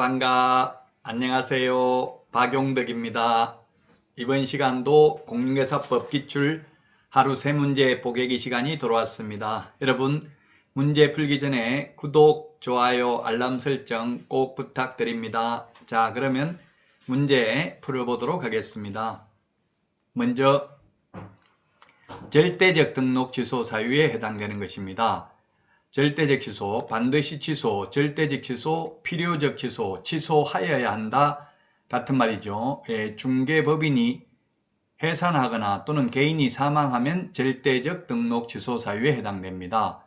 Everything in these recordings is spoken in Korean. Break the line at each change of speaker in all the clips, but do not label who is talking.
반가. 안녕하세요. 박용덕입니다. 이번 시간도 공인중개사법 기출 하루 3문제 보객기 시간이 돌아왔습니다. 여러분 문제 풀기 전에 구독, 좋아요, 알람 설정 꼭 부탁드립니다. 자, 그러면 문제 풀어보도록 하겠습니다. 먼저 절대적 등록 취소 사유에 해당되는 것입니다. 절대적 취소, 반드시 취소, 절대적 취소, 필요적 취소, 취소하여야 한다 같은 말이죠. 중개법인이 해산하거나 또는 개인이 사망하면 절대적 등록 취소 사유에 해당됩니다.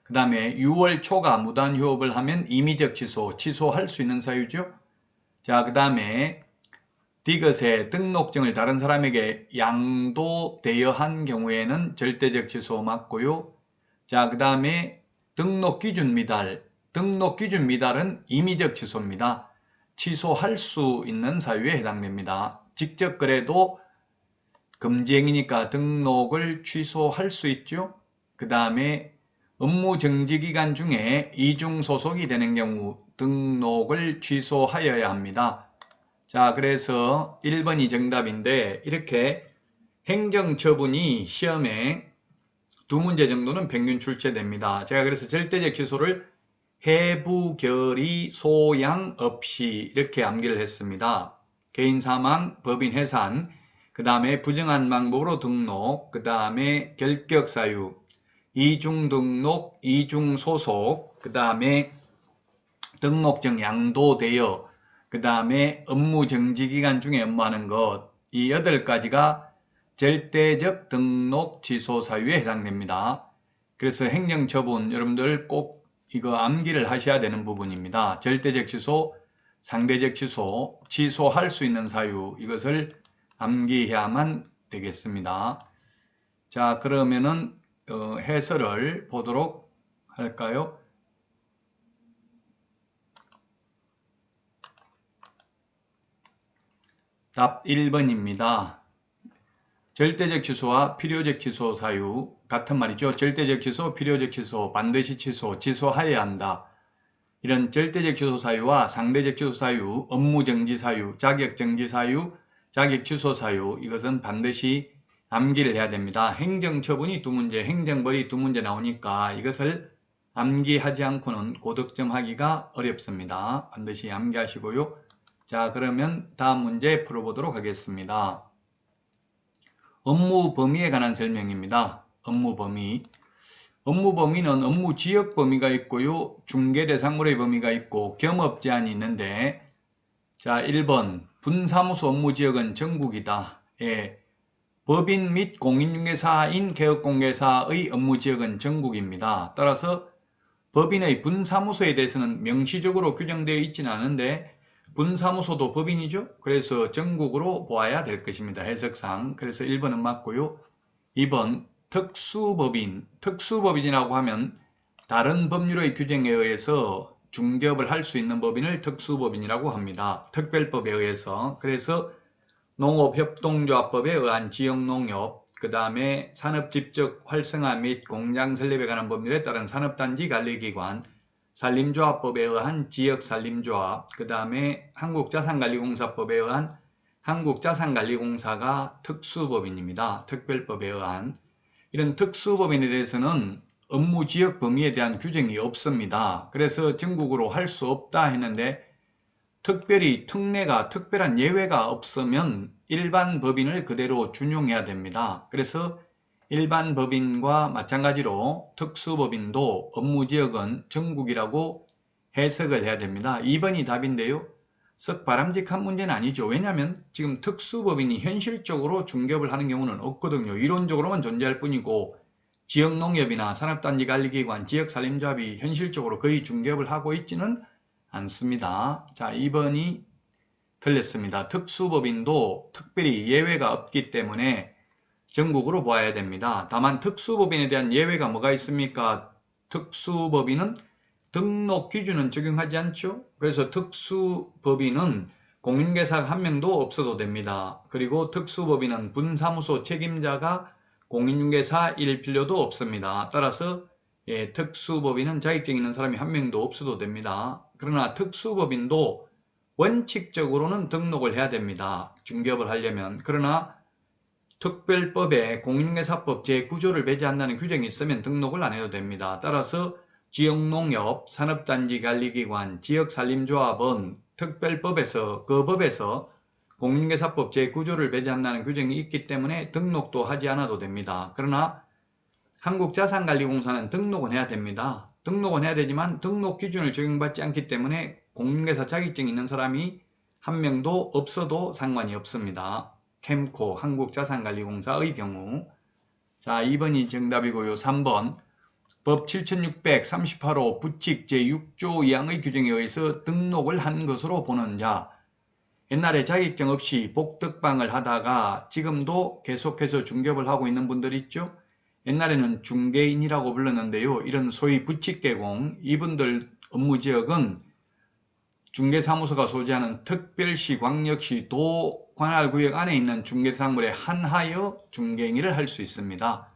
그 다음에 6월 초가 무단 휴업을 하면 임의적 취소, 취소할 수 있는 사유죠. 자, 그 다음에 디귿에 등록증을 다른 사람에게 양도되어 한 경우에는 절대적 취소 맞고요. 자, 그 다음에 등록기준 미달, 등록기준 미달은 임의적 취소입니다. 취소할 수 있는 사유에 해당됩니다. 직접 거래도 금지행위니까 등록을 취소할 수 있죠. 그 다음에 업무 정지기간 중에 이중소속이 되는 경우 등록을 취소하여야 합니다. 자, 그래서 1번이 정답인데 이렇게 행정처분이 시험에 2문제 정도는 평균 출제됩니다. 제가 그래서 절대적 취소를 해부, 결의, 소양 없이 이렇게 암기를 했습니다. 개인 사망, 법인 해산, 그 다음에 부정한 방법으로 등록, 그 다음에 결격 사유, 이중 등록, 이중 소속, 그 다음에 등록증 양도되어, 그 다음에 업무 정지 기간 중에 업무하는 것, 이 8가지가 절대적 등록 취소 사유에 해당됩니다. 그래서 행정처분 여러분들 꼭 이거 암기를 하셔야 되는 부분입니다. 절대적 취소, 상대적 취소, 취소할 수 있는 사유 이것을 암기해야만 되겠습니다. 자, 그러면은 해설을 보도록 할까요? 답 1번입니다. 절대적 취소와 필요적 취소 사유 같은 말이죠. 절대적 취소, 필요적 취소, 반드시 취소, 취소하여야 한다. 이런 절대적 취소 사유와 상대적 취소 사유, 업무 정지 사유, 자격 정지 사유, 자격 취소 사유 이것은 반드시 암기를 해야 됩니다. 행정처분이 2문제, 행정벌이 2문제 나오니까 이것을 암기하지 않고는 고득점 하기가 어렵습니다. 반드시 암기하시고요. 자, 그러면 다음 문제 풀어보도록 하겠습니다. 업무 범위에 관한 설명입니다. 업무 범위. 업무 범위는 업무 지역 범위가 있고요. 중개 대상물의 범위가 있고 겸업 제한이 있는데 자, 1번 분사무소 업무 지역은 전국이다. 예. 법인 및 공인중개사인 개업공개사의 업무 지역은 전국입니다. 따라서 법인의 분사무소에 대해서는 명시적으로 규정되어 있지는 않은데 분사무소도 법인이죠. 그래서 전국으로 보아야 될 것입니다. 해석상. 그래서 1번은 맞고요. 2번 특수법인. 특수법인이라고 하면 다른 법률의 규정에 의해서 중개업을 할 수 있는 법인을 특수법인이라고 합니다. 특별법에 의해서. 그래서 농업협동조합법에 의한 지역농협, 그 다음에 산업집적 활성화 및 공장 설립에 관한 법률에 따른 산업단지 관리기관, 산림조합법에 의한 지역산림조합, 그 다음에 한국자산관리공사법에 의한 한국자산관리공사가 특수법인입니다. 특별법에 의한. 이런 특수법인에 대해서는 업무지역 범위에 대한 규정이 없습니다. 그래서 전국으로 할 수 없다 했는데 특별히 특례가 특별한 예외가 없으면 일반 법인을 그대로 준용해야 됩니다. 그래서 일반 법인과 마찬가지로 특수법인도 업무지역은 전국이라고 해석을 해야 됩니다. 2번이 답인데요. 썩 바람직한 문제는 아니죠. 왜냐하면 지금 특수법인이 현실적으로 중개업을 하는 경우는 없거든요. 이론적으로만 존재할 뿐이고 지역농협이나 산업단지관리기관, 지역산림조합이 현실적으로 거의 중개업을 하고 있지는 않습니다. 자, 2번이 틀렸습니다. 특수법인도 특별히 예외가 없기 때문에 전국으로 보아야 됩니다. 다만 특수법인에 대한 예외가 뭐가 있습니까? 특수법인은 등록 기준은 적용하지 않죠. 그래서 특수법인은 공인중개사가 한 명도 없어도 됩니다. 그리고 특수법인은 분사무소 책임자가 공인중개사일 필요도 없습니다. 따라서 특수법인은 자격증 있는 사람이 한 명도 없어도 됩니다. 그러나 특수법인도 원칙적으로는 등록을 해야 됩니다. 중개업을 하려면. 그러나 특별법에 공인중개사법 제9조를 배제한다는 규정이 있으면 등록을 안 해도 됩니다. 따라서 지역농협, 산업단지관리기관, 지역산림조합은 특별법에서 그 법에서 공인중개사법 제9조를 배제한다는 규정이 있기 때문에 등록도 하지 않아도 됩니다. 그러나 한국자산관리공사는 등록은 해야 됩니다. 등록은 해야 되지만 등록 기준을 적용받지 않기 때문에 공인중개사 자격증이 있는 사람이 한 명도 없어도 상관이 없습니다. 캠코 한국자산관리공사의 경우. 자, 2번이 정답이고요. 3번 법 7638호 부칙 제6조 2항의 규정에 의해서 등록을 한 것으로 보는 자. 옛날에 자격증 없이 복덕방을 하다가 지금도 계속해서 중개업을 하고 있는 분들 있죠. 옛날에는 중개인이라고 불렀는데요. 이런 소위 부칙개공, 이분들 업무지역은 중개사무소가 소지하는 특별시, 광역시, 도 관할구역 안에 있는 중개사물에 한하여 중개행위를 할 수 있습니다.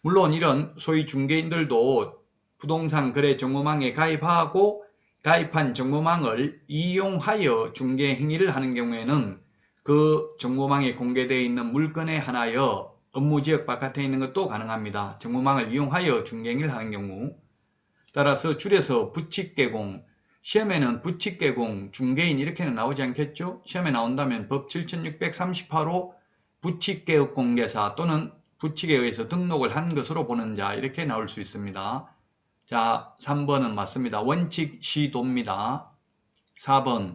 물론 이런 소위 중개인들도 부동산 거래 정보망에 가입하고 가입한 정보망을 이용하여 중개행위를 하는 경우에는 그 정보망에 공개되어 있는 물건에 한하여 업무지역 바깥에 있는 것도 가능합니다. 정보망을 이용하여 중개행위를 하는 경우. 따라서 줄여서 부칙개공, 시험에는 부칙개공, 중개인 이렇게는 나오지 않겠죠? 시험에 나온다면 법 7638호 부칙개업공개사 또는 부칙에 의해서 등록을 한 것으로 보는 자 이렇게 나올 수 있습니다. 자, 3번은 맞습니다. 원칙 시도입니다. 4번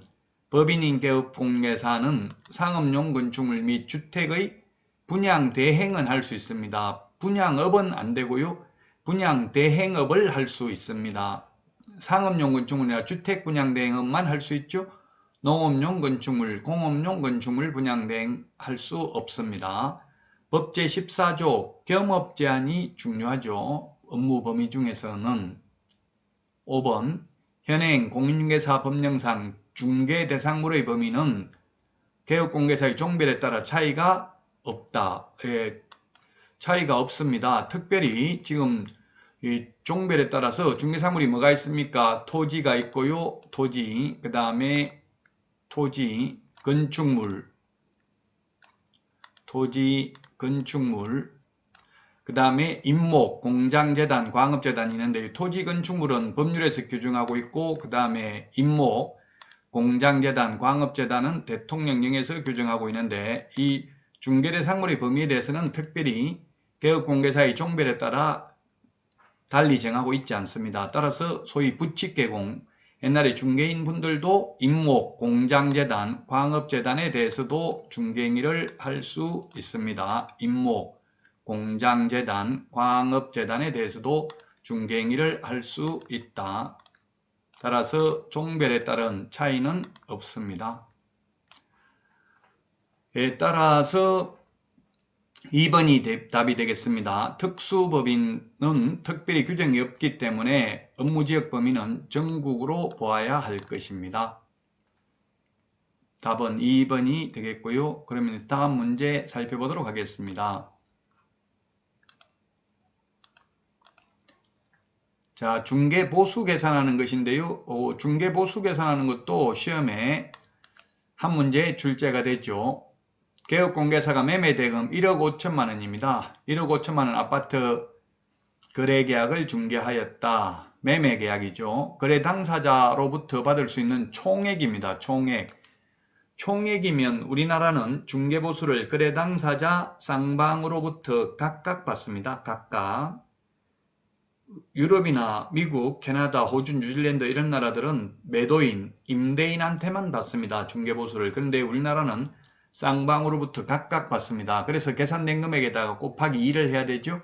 법인인 개업공개사는 상업용 건축물 및 주택의 분양 대행은 할 수 있습니다. 분양업은 안 되고요. 분양 대행업을 할 수 있습니다. 상업용 건축물이나 주택 분양 대행업만 할 수 있죠. 농업용 건축물, 공업용 건축물 분양 대행 할 수 없습니다. 법 제14조 겸업 제한이 중요하죠. 업무 범위 중에서는. 5번 현행 공인중개사 법령상 중개 대상물의 범위는 개업공개사의 종별에 따라 차이가 없다. 차이가 없습니다. 특별히 지금 이 종별에 따라서 중개사물이 뭐가 있습니까? 토지가 있고요. 토지, 그 다음에 토지, 건축물, 토지, 건축물, 그 다음에 임목, 공장재단, 광업재단이 있는데 토지, 건축물은 법률에서 규정하고 있고 그 다음에 임목, 공장재단, 광업재단은 대통령령에서 규정하고 있는데 이 중개대상물의 범위에 대해서는 특별히 개업공개사의 종별에 따라 달리 정하고 있지 않습니다. 따라서 소위 부칙개공, 옛날에 중개인 분들도 임목, 공장재단, 광업재단에 대해서도 중개행위를 할 수 있습니다. 임목, 공장재단, 광업재단에 대해서도 중개행위를 할 수 있다. 따라서 종별에 따른 차이는 없습니다. 따라서 2번이 답이 되겠습니다. 특수법인은 특별히 규정이 없기 때문에 업무지역 범위는 전국으로 보아야 할 것입니다. 답은 2번이 되겠고요. 그러면 다음 문제 살펴보도록 하겠습니다. 자, 중개보수 계산하는 것인데요. 중개보수 계산하는 것도 시험에 한 문제 출제가 됐죠. 개업공개사가 매매대금 1억 5천만 원입니다. 1억 5천만 원 아파트 거래계약을 중개하였다. 매매계약이죠. 거래 당사자로부터 받을 수 있는 총액입니다. 총액이면 우리나라는 중개보수를 거래 당사자, 쌍방으로부터 각각 받습니다. 각각. 유럽이나 미국, 캐나다, 호주, 뉴질랜드 이런 나라들은 매도인, 임대인한테만 받습니다. 중개보수를. 근데 우리나라는 쌍방으로부터 각각 받습니다. 그래서 계산된 금액에다가 곱하기 2를 해야 되죠.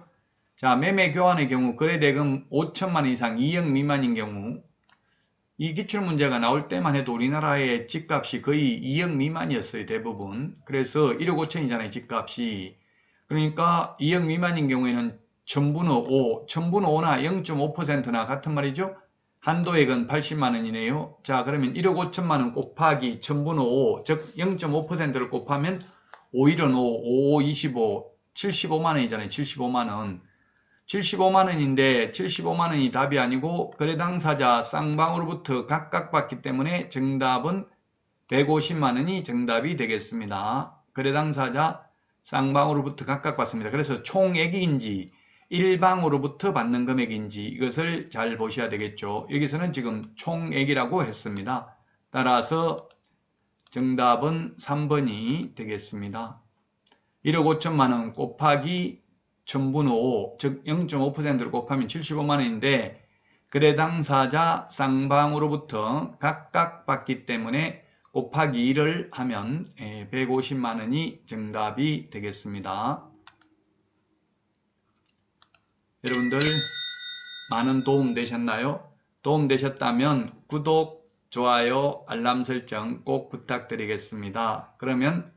자, 매매 교환의 경우 거래대금 5천만 원 이상 2억 미만인 경우 이 기출문제가 나올 때만 해도 우리나라의 집값이 거의 2억 미만이었어요. 대부분. 그래서 1억 5천이잖아요. 집값이. 그러니까 2억 미만인 경우에는 천분의 5, 천분의 5나 0.5%나 같은 말이죠. 한도액은 80만 원이네요. 자, 그러면 1억 5천만 원 곱하기 1000분의 5, 즉 0.5%를 곱하면 5, 1은 5, 5, 25, 75만 원이잖아요. 75만 원. 75만 원인데 75만 원이 답이 아니고 거래 당사자 쌍방으로부터 각각 받기 때문에 정답은 150만 원이 정답이 되겠습니다. 거래 당사자 쌍방으로부터 각각 받습니다. 그래서 총액인지 일방으로부터 받는 금액인지 이것을 잘 보셔야 되겠죠. 여기서는 지금 총액이라고 했습니다. 따라서 정답은 3번이 되겠습니다. 1억 5천만 원 곱하기 1000분의 5, 즉 0.5%를 곱하면 75만 원인데 거래 당사자 쌍방으로부터 각각 받기 때문에 곱하기 1을 하면 150만 원이 정답이 되겠습니다. 여러분들 많은 도움 되셨나요? 도움 되셨다면 구독, 좋아요, 알람 설정 꼭 부탁드리겠습니다. 그러면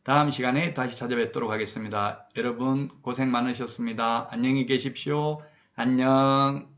다음 시간에 다시 찾아뵙도록 하겠습니다. 여러분 고생 많으셨습니다. 안녕히 계십시오. 안녕.